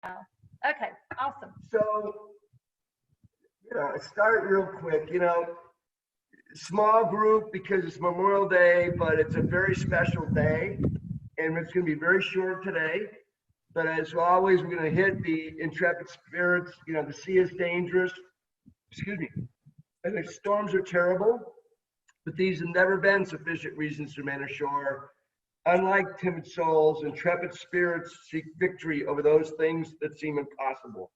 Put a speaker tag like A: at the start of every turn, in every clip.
A: Wow. Okay, awesome.
B: So, start real quick. Small group because it's Memorial Day, but it's a very special day, and it's going to be very short today. But as always, we're going to hit the intrepid spirits. The sea is dangerous. Excuse me. And the storms are terrible, but these have never been sufficient reasons to remain ashore. Unlike timid souls, intrepid spirits seek victory over those things that seem impossible.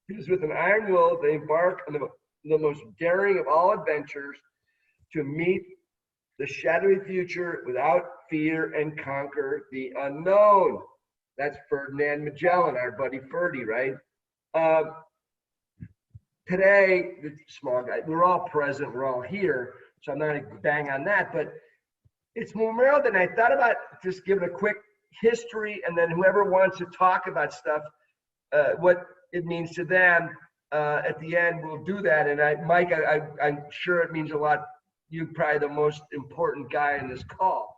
B: Because with an iron will, they embark on the most daring of all adventures to meet the shadowy future without fear and conquer the unknown. That's Ferdinand Magellan, our buddy Ferdy, right? Today, the small guy, we're all present, we're all here, so I'm not going to bang on that, but it's Memorial Day, and I thought about just giving a quick history, and then whoever wants to talk about stuff, what it means to them, at the end, we'll do that. And Mike, I'm sure it means a lot. You're probably the most important guy in this call.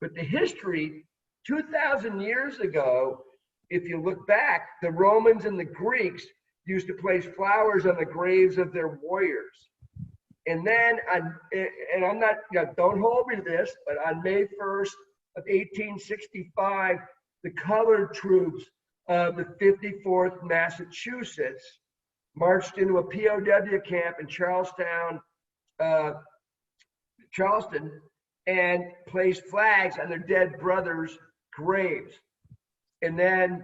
B: But the history, 2,000 years ago, if you look back, the Romans and the Greeks used to place flowers on the graves of their warriors. And then, and I'm not, don't hold me to this, but on May 1st of 1865, the colored troops of the 54th Massachusetts marched into a POW camp in Charleston, and placed flags on their dead brothers' graves. And then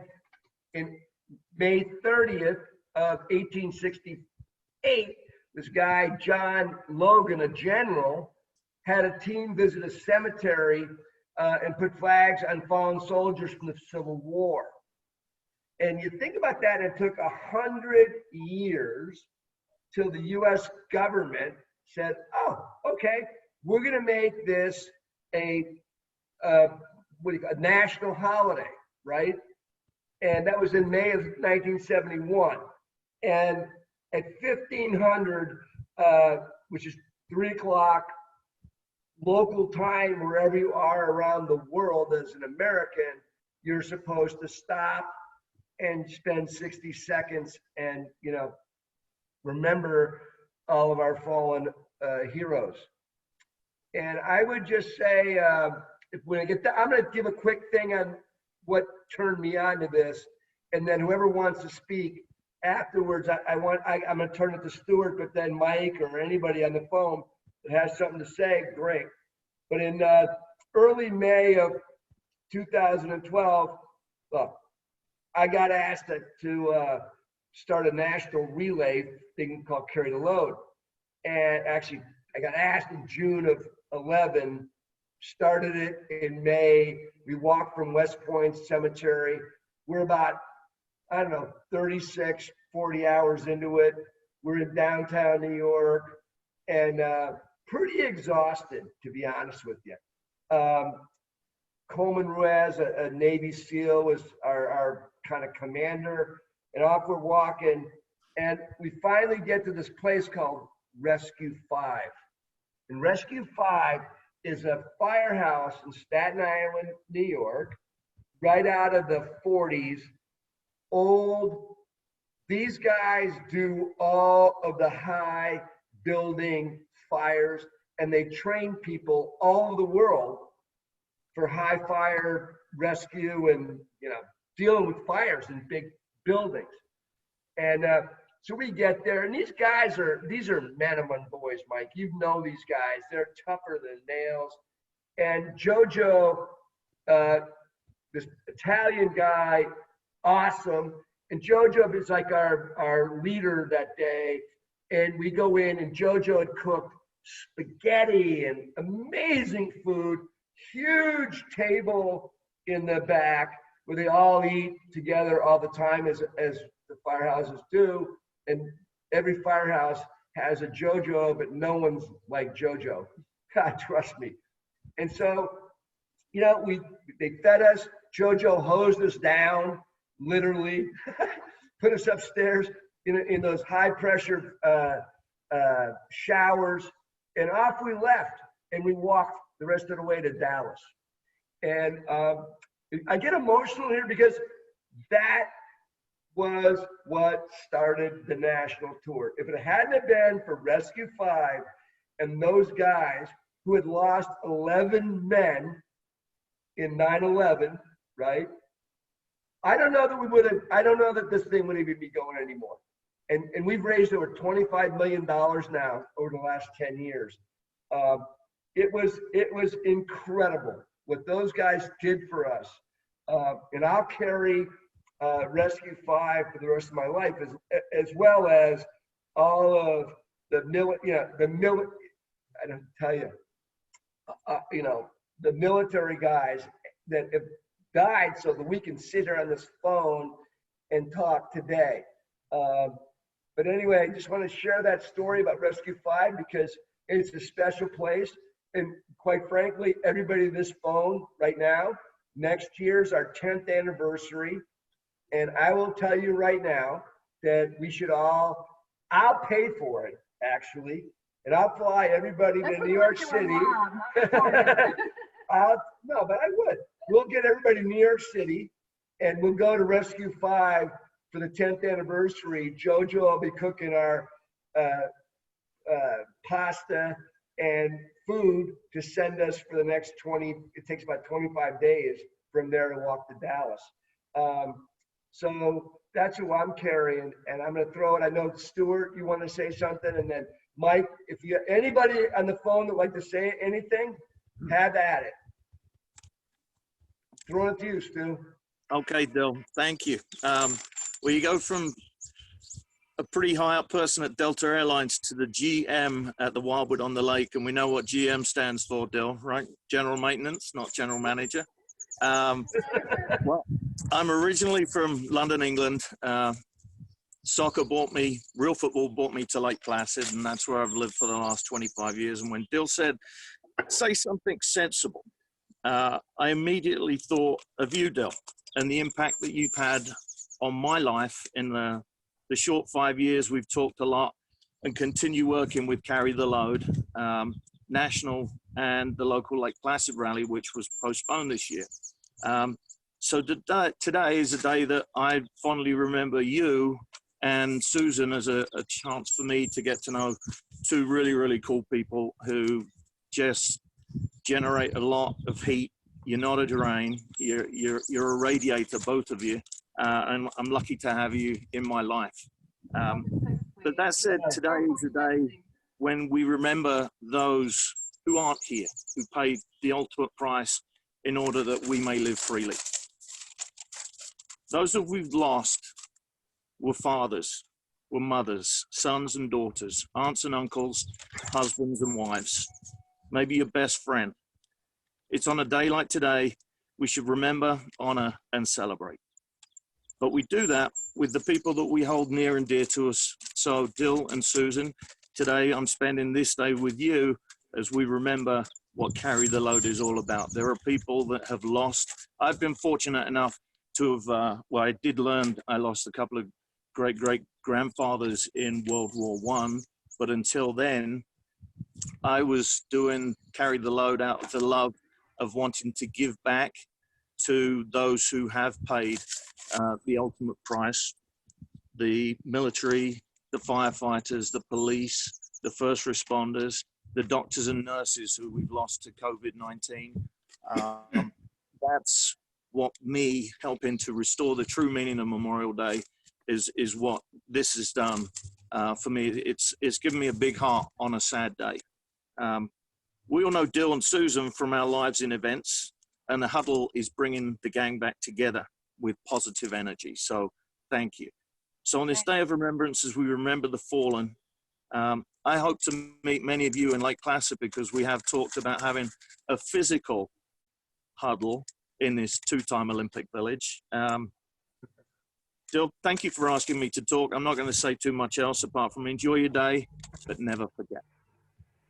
B: in May 30th of 1868, this guy, John Logan, a general, had a team visit a cemetery and put flags on fallen soldiers from the Civil War. And you think about that, it took 100 years till the US government said, oh, okay, we're gonna make this a national holiday, right? And that was in May of 1971. And at 1500, which is 3 o'clock local time, wherever you are around the world as an American, you're supposed to stop and spend 60 seconds and, remember all of our fallen heroes. And I would just say, when I get that, I'm going to give a quick thing on what turned me on to this, and then whoever wants to speak afterwards, I'm going to turn it to Stuart, but then Mike or anybody on the phone that has something to say, great. But in early May of 2012, well, I got asked to start a national relay thing called Carry the Load. And actually, I got asked in June of 11, started it in May. We walked from West Point Cemetery. We're about, 36, 40 hours into it. We're in downtown New York and pretty exhausted, to be honest with you. Coleman Ruiz, a Navy SEAL, was our kind of commander, and off we're walking, and we finally get to this place called Rescue 5. And Rescue 5 is a firehouse in Staten Island, New York, right out of the 40s, old. These guys do all of the high building fires, and they train people all over the world for high fire rescue and, dealing with fires in big buildings. And so we get there, and these are men among boys, Mike. You know these guys. They're tougher than nails. And Jojo, this Italian guy, awesome. And Jojo is like our leader that day. And we go in, and Jojo had cooked spaghetti and amazing food, huge table in the back where they all eat together all the time, as the firehouses do. And every firehouse has a Jojo, but no one's like Jojo. God, trust me. And so, they fed us. Jojo hosed us down, literally, put us upstairs in those high pressure showers, and off we left. And we walked the rest of the way to Dallas. And I get emotional here because that was what started the national tour. If it hadn't have been for Rescue 5 and those guys who had lost 11 men in 9/11, right? I don't know that we would have, I don't know that this thing would even be going anymore. And we've raised over $25 million now over the last 10 years. It was incredible what those guys did for us. And I'll carry Rescue 5 for the rest of my life, as well as all of the I don't tell you, the military guys that have died so that we can sit here on this phone and talk today. But anyway, I just want to share that story about Rescue 5 because it's a special place. And quite frankly, everybody on this phone right now, next year's our 10th anniversary. And I will tell you right now that we should all, I'll pay for it actually. And I'll fly everybody to New York City. No, but I would. We'll get everybody to New York City and we'll go to Rescue 5 for the 10th anniversary. Jojo will be cooking our pasta and food to send us for the next 20, it takes about 25 days from there to walk to Dallas. So that's who I'm carrying, and I'm going to throw it. I know, Stuart, you want to say something, and then Mike, if you anybody on the phone that would like to say anything, have at it. Throw it to you, Stu.
C: Okay, Dill, thank you. Well, you go from a pretty high up person at Delta Airlines to the GM at the Wildwood on the Lake, and we know what GM stands for, Dill, right? General Maintenance, not General Manager. Well, I'm originally from London, England. Soccer brought me, real football brought me to Lake Placid, and that's where I've lived for the last 25 years. And when Dill said, say something sensible, I immediately thought of you, Dill, and the impact that you've had on my life in the short 5 years. We've talked a lot and continue working with Carry the Load, national and the local Lake Placid rally, which was postponed this year. So today is a day that I fondly remember you and Susan as a chance for me to get to know two really, really cool people who just generate a lot of heat. You're not a drain. You're a radiator, both of you. And I'm lucky to have you in my life. But that said, today is a day when we remember those who aren't here, who paid the ultimate price in order that we may live freely. Those that we've lost were fathers, were mothers, sons and daughters, aunts and uncles, husbands and wives, maybe your best friend. It's on a day like today, we should remember, honor, and celebrate. But we do that with the people that we hold near and dear to us. So Dill and Susan, today I'm spending this day with you as we remember what Carry the Load is all about. There are people that have lost. I've been fortunate enough to have, well, I did learn, I lost a couple of great-great-grandfathers in World War I, but until then, I was doing Carry the Load out of the love of wanting to give back to those who have paid the ultimate price, the military, the firefighters, the police, the first responders, the doctors and nurses who we've lost to COVID-19. That's what me helping to restore the true meaning of Memorial Day is what this has done for me. It's given me a big heart on a sad day. We all know Dill and Susan from our lives in events, and the Huddle is bringing the gang back together with positive energy. So thank you. So on this day of remembrance, as we remember the fallen, I hope to meet many of you in Lake Placid because we have talked about having a physical huddle in this two-time Olympic village. Dill, thank you for asking me to talk. I'm not going to say too much else apart from enjoy your day, but never forget.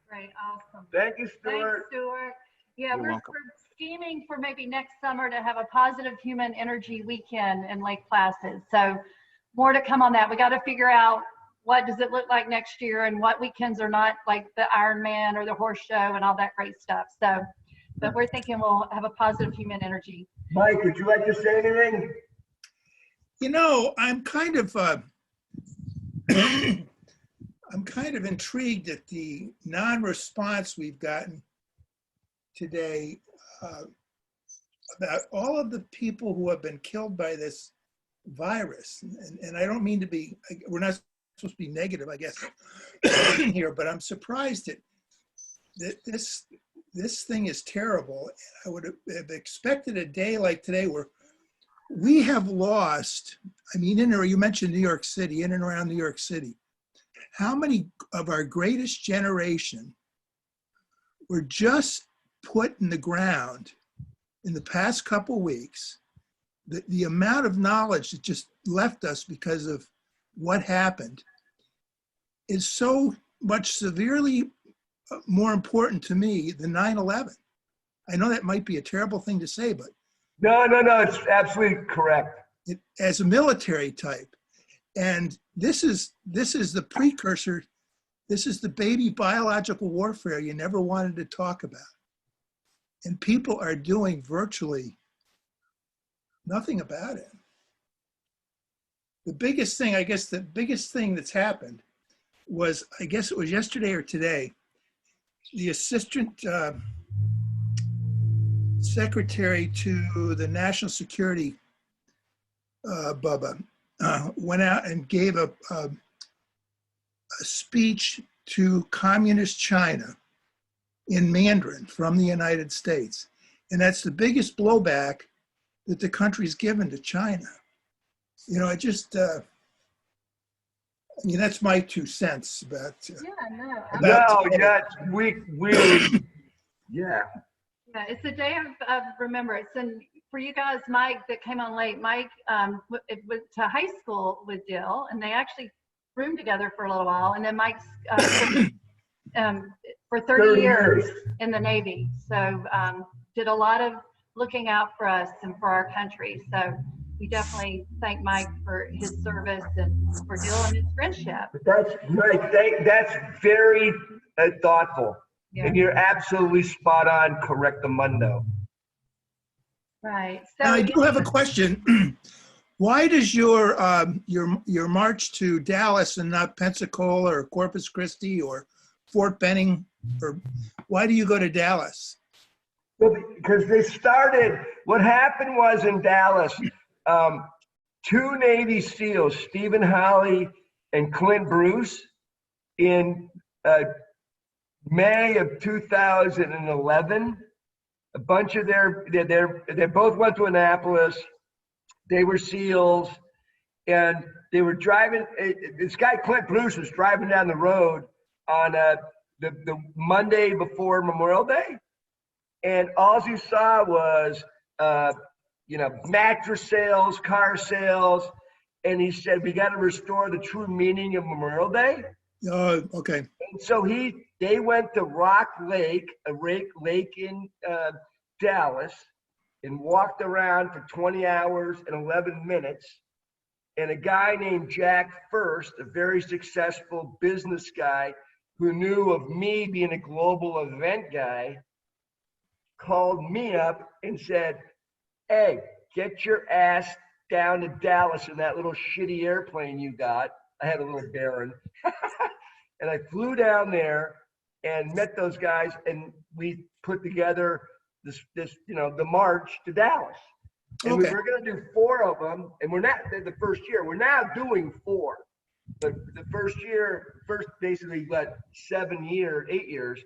A: Great, awesome.
B: Thank you, Stuart.
A: Thanks, Stuart. Yeah,
C: You're
A: we're
C: welcome.
A: scheming for maybe next summer to have a positive human energy weekend in Lake Placid. So more to come on that. We got to figure out what does it look like next year and what weekends are not like the Ironman or the horse show and all that great stuff. So, but we're thinking we'll have a positive human energy.
B: Mike, would you like to say anything?
D: You know, I'm kind of I'm kind of intrigued at the non-response we've gotten today about all of the people who have been killed by this virus. And I don't mean to be, we're not supposed to be negative, I guess, here, but I'm surprised that this thing is terrible. I would have expected a day like today where we have lost, I mean, you mentioned New York City, in and around New York City. How many of our greatest generation were just put in the ground in the past couple weeks? The amount of knowledge that just left us because of what happened is so much severely more important to me than 9/11. I know that might be a terrible thing to say, but
B: No, it's absolutely correct.
D: as a military type, and this is the precursor. This is the baby biological warfare you never wanted to talk about, and people are doing virtually nothing about it. The biggest thing, I guess, the biggest thing that's happened was, I guess it was yesterday or today, the assistant secretary to the national security, Bubba, went out and gave a speech to communist China in Mandarin from the United States. And that's the biggest blowback that the country's given to China. You know, I just, I mean, that's my 2 cents about.
B: Yeah.
A: Yeah, it's a day of remembrance. And for you guys, Mike, that came on late, Mike went to high school with Dill, and they actually roomed together for a little while. And then Mike's for 30 years in the Navy. So did a lot of looking out for us and for our country. So we definitely thank Mike for his service and for Dill and his friendship.
B: That's right. That's very thoughtful.
A: Yeah.
B: And you're absolutely spot on, correctamundo.
A: Right. So
D: Now, I do have a question. Why does your march to Dallas and not Pensacola or Corpus Christi or Fort Benning, or why do you go to Dallas?
B: Well, because they started, what happened was in Dallas, 2 Navy SEALs, Stephen Hawley and Clint Bruce, in May of 2011, a bunch of they both went to Annapolis. They were SEALs, and they were driving. This guy Clint Bruce was driving down the road on the Monday before Memorial Day, and all he saw was mattress sales, car sales, and he said, "We got to restore the true meaning of Memorial Day."
D: Oh, okay.
B: And so they went to Rock Lake, a lake in Dallas, and walked around for 20 hours and 11 minutes. And a guy named Jack First, a very successful business guy who knew of me being a global event guy, called me up and said, "Hey, get your ass down to Dallas in that little shitty airplane you got." I had a little Baron. And I flew down there and met those guys, and we put together this the march to Dallas. And
D: Okay.
B: we were going to do 4 of them, and we're not the first year. We're now doing 4. But the first basically, 8 years,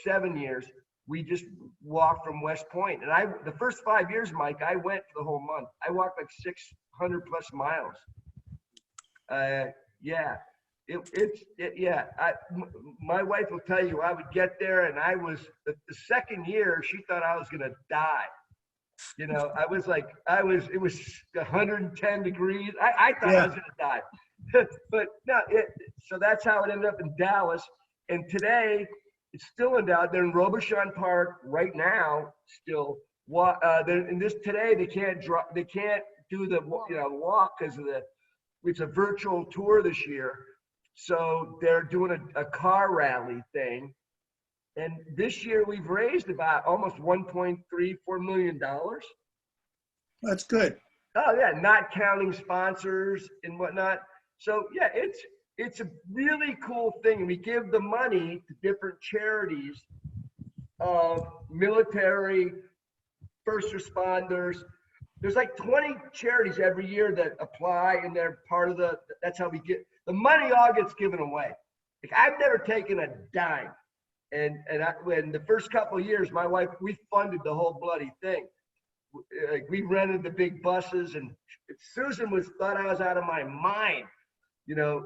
B: 7 years, we just walked from West Point. And the first 5 years, Mike, I went for the whole month. I walked like 600 plus miles. Yeah. My wife will tell you, I would get there, and I was the second year, she thought I was gonna die. It was 110 degrees. I thought I was gonna die. But no, so that's how it ended up in Dallas. And today, it's still in Dallas. They're in Robichon Park right now. Still, today they can't do the walk because of it's a virtual tour this year. So they're doing a car rally thing. And this year we've raised about almost $1.34 million.
D: That's good.
B: Oh yeah, not counting sponsors and whatnot. So yeah, it's a really cool thing. We give the money to different charities of military, first responders. There's like 20 charities every year that apply, and they're part of the. That's how we get the money. All gets given away. Like I've never taken a dime, and when the first couple of years, my wife, we funded the whole bloody thing. Like we rented the big buses, and Susan thought I was out of my mind. You know,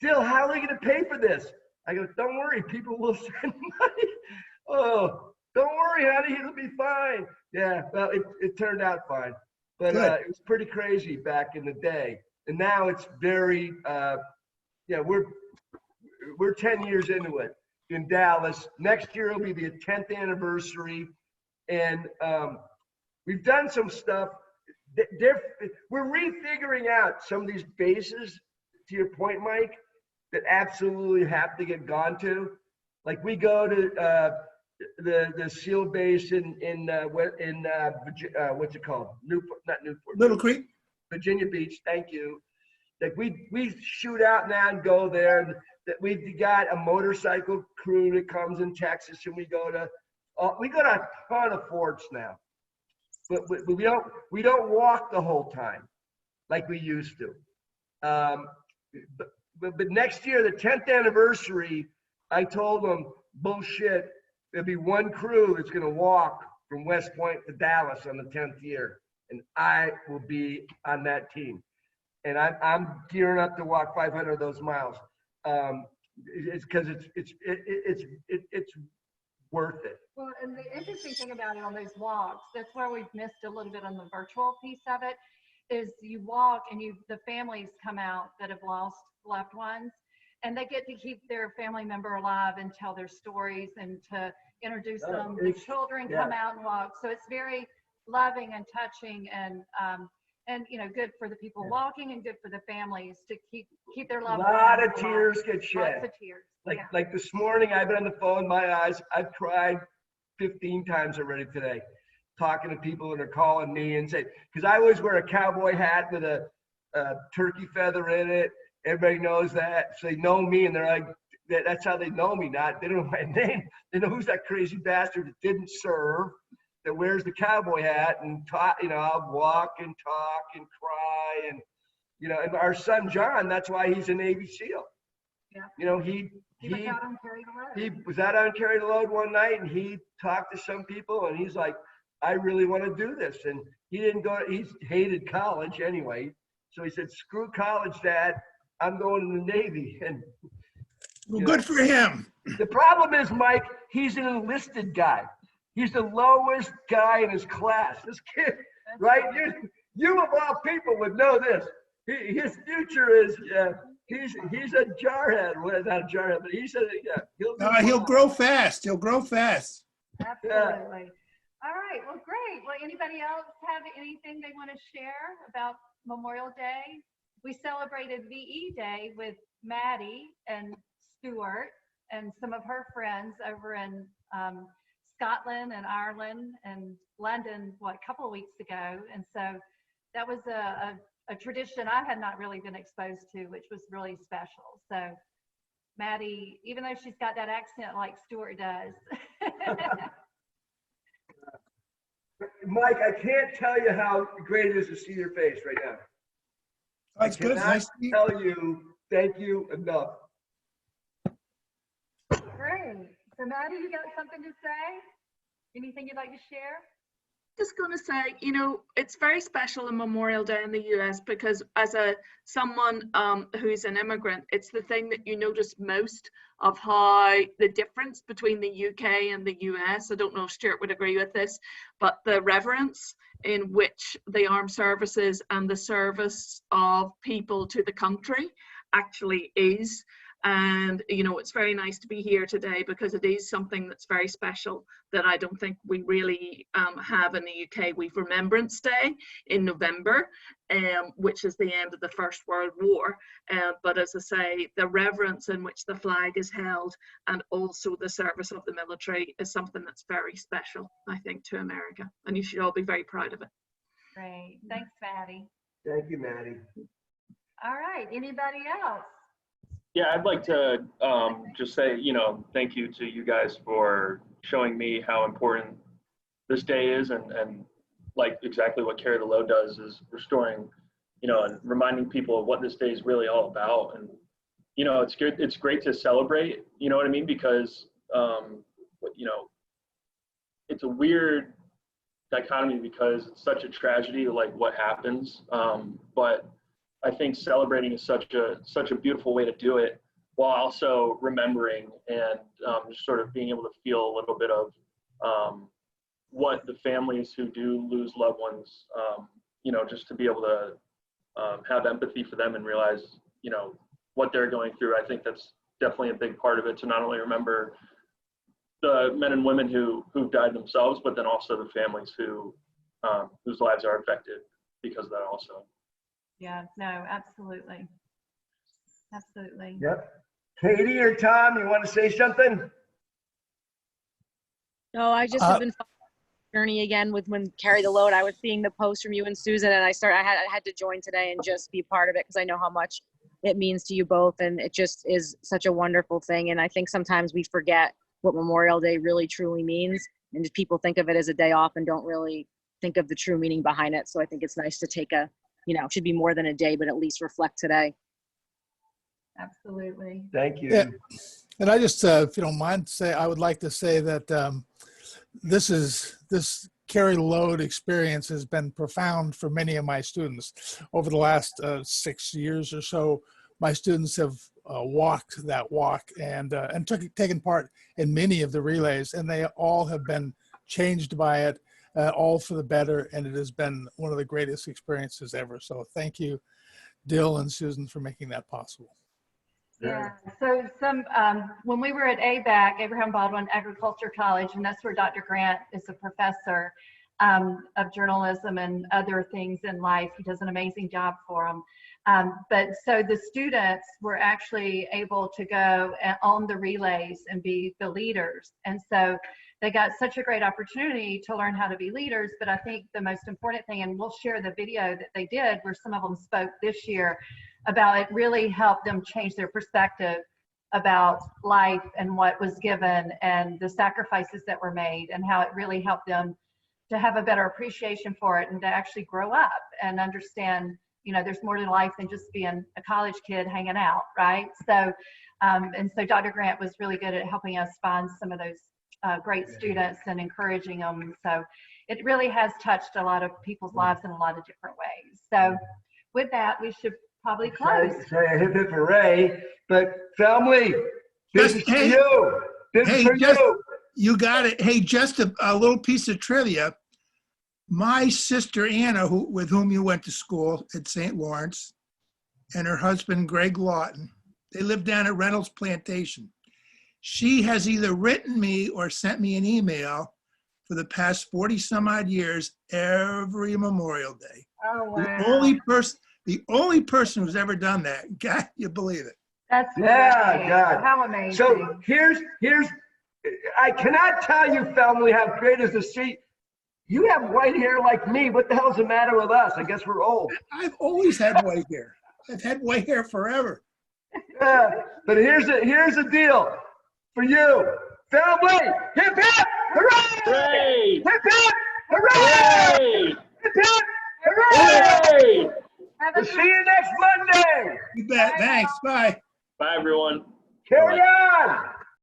B: Dill, how are we going to pay for this? I go, don't worry, people will send money. Oh, don't worry, honey, it'll be fine. Yeah, well, it turned out fine, but it was pretty crazy back in the day, and now it's very, yeah, we're 10 years into it in Dallas. Next year will be the 10th anniversary, and we've done some stuff. We're refiguring out some of these bases. To your point, Mike, that absolutely have to get gone to. Like we go to the SEAL base in what's it called?
D: Little Creek.
B: Virginia Beach. Thank you. Like we shoot out now and go there. That we've got a motorcycle crew that comes in Texas, and we go to a ton of forts now. But we don't walk the whole time like we used to. But next year, the 10th anniversary, I told them, bullshit, there'll be one crew that's going to walk from West Point to Dallas on the 10th year, and I will be on that team. And I'm gearing up to walk 500 of those miles. It's because it's worth it.
A: Well, and the interesting thing about it on those walks, that's where we've missed a little bit on the virtual piece of it, is you walk and the families come out that have lost loved ones, and they get to keep their family member alive and tell their stories and to introduce them. The children come out and walk. So it's very loving and touching, and good for the people walking and good for the families to keep their loved ones.
B: A lot of tears get shed.
A: Lots of tears.
B: Like this morning, I've been on the phone, my eyes, I've cried 15 times already today, talking to people that are calling me and say, because I always wear a cowboy hat with a turkey feather in it. Everybody knows that. So they know me, and they're like, that's how they know me. They don't know my name. They know who's that crazy bastard that didn't serve, that wears the cowboy hat and talk, I'll walk and talk and cry. And, and our son, John, that's why he's a Navy SEAL.
A: Yeah. He was out on Carry the Load.
B: He was out on Carry the Load one night, and he talked to some people, and he's like, I really want to do this. And he hated college anyway. So he said, screw college, Dad. I'm going to the Navy. And
D: well, good for him.
B: The problem is, Mike, he's an enlisted guy. He's the lowest guy in his class. This kid, right? You of all people would know this. His future is, he's a jarhead. Well, not a jarhead, but
D: he'll grow fast. He'll grow fast.
A: Absolutely. All right. Well, great. Well, anybody else have anything they want to share about Memorial Day? We celebrated VE Day with Maddie and Stuart and some of her friends over in Scotland and Ireland and London, a couple of weeks ago. And so that was a tradition I had not really been exposed to, which was really special. So Maddie, even though she's got that accent like Stuart does.
B: Mike, I can't tell you how great it is to see your face right now.
D: That's good. Nice to meet you.
B: Tell you thank you enough.
A: Great. So Maddie, you got something to say? Anything you'd like to share?
E: Just going to say, it's very special in Memorial Day in the US because as someone who's an immigrant, it's the thing that you notice most of how the difference between the UK and the US. I don't know if Stuart would agree with this, but the reverence in which the armed services and the service of people to the country actually is. And it's very nice to be here today because it is something that's very special that I don't think we really have in the UK. We've Remembrance Day in November, which is the end of the First World War. But as I say, the reverence in which the flag is held and also the service of the military is something that's very special, I think, to America. And you should all be very proud of it.
A: Great. Thanks, Maddie.
B: Thank you, Maddie.
A: All right. Anybody else?
F: Yeah, I'd like to just say, thank you to you guys for showing me how important this day is, and like exactly what Carry the Load does is restoring, and reminding people of what this day is really all about. And, it's good. It's great to celebrate, you know what I mean? Because, it's a weird dichotomy because it's such a tragedy, like what happens. But I think celebrating is such a beautiful way to do it, while also remembering and just sort of being able to feel a little bit of what the families who do lose loved ones, just to be able to have empathy for them and realize, what they're going through. I think that's definitely a big part of it, to not only remember the men and women who've died themselves, but then also the families whose lives are affected because of that also.
A: Yeah, no, absolutely. Absolutely.
B: Yep. Katie or Tom, you want to say something?
G: No, I just have been following the journey again with when Carry the Load. I was seeing the post from you and Susan, and I had to join today and just be part of it because I know how much it means to you both, and it just is such a wonderful thing. And I think sometimes we forget what Memorial Day really truly means, and just people think of it as a day off and don't really think of the true meaning behind it. So I think it's nice to take it should be more than a day, but at least reflect today.
A: Absolutely.
B: Thank you.
H: Yeah. And I just, if you don't mind, I would like to say that this Carry the Load experience has been profound for many of my students. Over the last 6 years or so, my students have walked that walk and taken part in many of the relays, and they all have been changed by it, all for the better, and it has been one of the greatest experiences ever. So thank you, Dill and Susan, for making that possible.
A: Yeah. So when we were at ABAC, Abraham Baldwin Agriculture College, and that's where Dr. Grant is a professor of journalism and other things in life. He does an amazing job for them. But so the students were actually able to go on the relays and be the leaders. And so they got such a great opportunity to learn how to be leaders. But I think the most important thing, and we'll share the video that they did where some of them spoke this year about it, really helped them change their perspective about life and what was given and the sacrifices that were made, and how it really helped them to have a better appreciation for it and to actually grow up and understand, there's more to life than just being a college kid hanging out, right? So, and so Dr. Grant was really good at helping us find some of those great students and encouraging them. So it really has touched a lot of people's lives in a lot of different ways. So with that, we should probably close.
B: Say a hip hip hooray, but family, this is for you. This is for you.
D: You got it. Hey, just a little piece of trivia. My sister Anna, with whom you went to school at St. Lawrence, and her husband Greg Lawton, they live down at Reynolds Plantation. She has either written me or sent me an email for the past 40 some odd years every Memorial Day.
A: Oh, wow.
D: The only person who's ever done that. God, you believe it.
A: That's
B: Yeah,
A: great.
B: God.
A: How amazing.
B: So here's, I cannot tell you, family, how great is to see. You have white hair like me. What the hell's the matter with us? I guess we're old.
D: I've always had white hair. I've had white hair forever.
B: Yeah, but here's the deal for you, family. Hip hip, hooray!
F: Hooray!
B: Hip hip, hooray!
F: Hooray!
B: Hip hip, hooray!
F: Hooray!
B: We'll see you next Monday.
D: You bet. Thanks. Bye.
F: Bye, everyone.
B: Carry on.